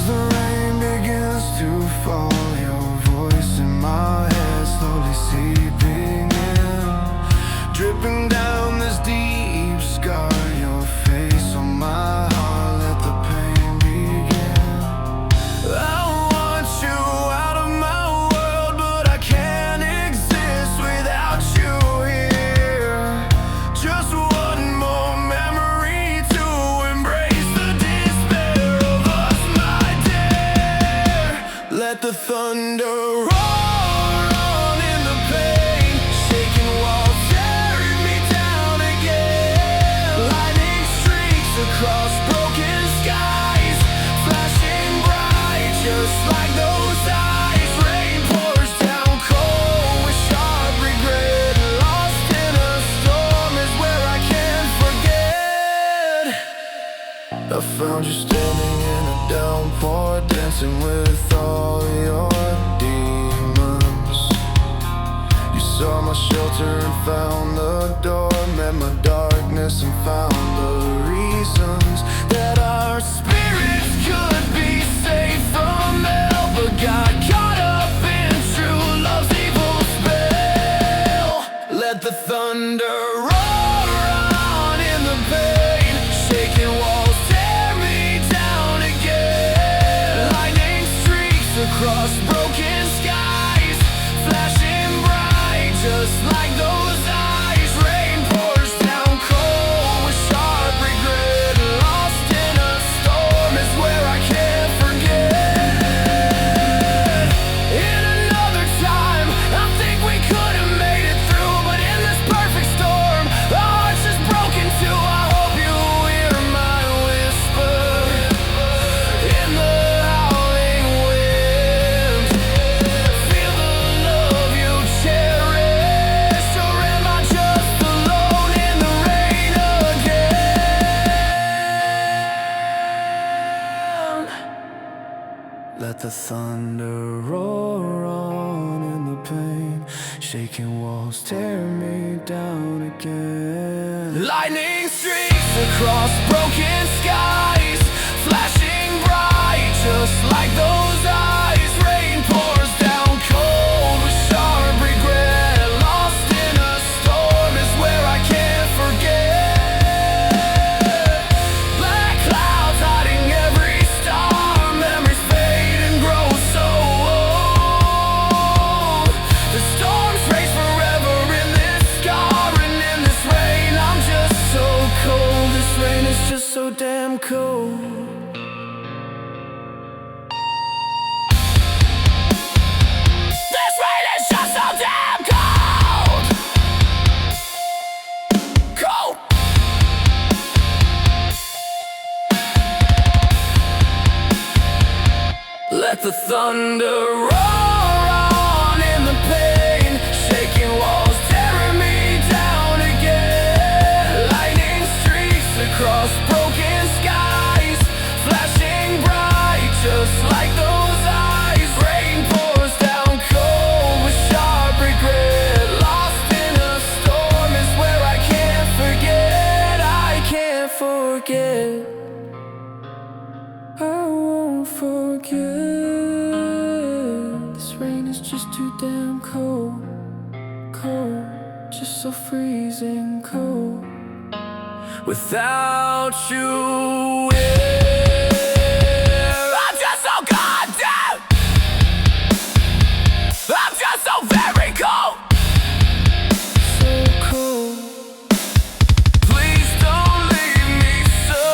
As the rain begins to fall, your voice in my head slowly seeping in, dripping down this deep scar. Your face on my heart, let the pain begin. I want you out of my world, but I can't exist without you here. Just one more memory to embrace the despair of us, my dear. Let the thunder roar on in the pain, shaking walls tearing me down again. Lightning streaks across broken skies, flashing bright just like those eyes. Rain pours down cold with sharp regret. Lost in a storm is where I can't forget. I found you standing in a downpour, dancing with all your demons. You saw my shelter and found the door, met my darkness and found the reasons that our spirits could be saved from hell, but got caught up in true love's evil spell. Let the thunder roar on in the pain, shaking walls tear me down again. Lightning streaks across broken skies, flashing bright just like those eyes. Rain pours down cold with sharp regret. Lost in a storm is where I can't forget. In another time, I think we could have made it through, but in this perfect storm, our hearts just broken too. I hope you hear my whisper in the howling wind. Feel the love you cherish, or am I just alone in the rain again? Let the thunder roar on in the pain, shaking walls tear me down again. Lightning streaks across broken skies, flashing bright just like those eyes. Rain pours down cold with sharp regret. Lost in a storm is where I can't forget. Black clouds hiding every star, memories fade and grow so old. The storms rage forever in this scar, and in this rain I'm just so cold. This rain is just so damn cold. This rain is just so damn cold. Cold. Let the thunder roar on in the pain, shaking walls tearing me down again. Lightning streaks across broken skies, flashing bright just like those eyes. Rain pours down cold with sharp regret. Lost in a storm is where I can't forget. I can't forget. I won't forget. This rain is just too damn cold. Cold, just so freezing cold. Without you here, I'm just so goddamn. I'm just so very cold. So cold. Please don't leave me so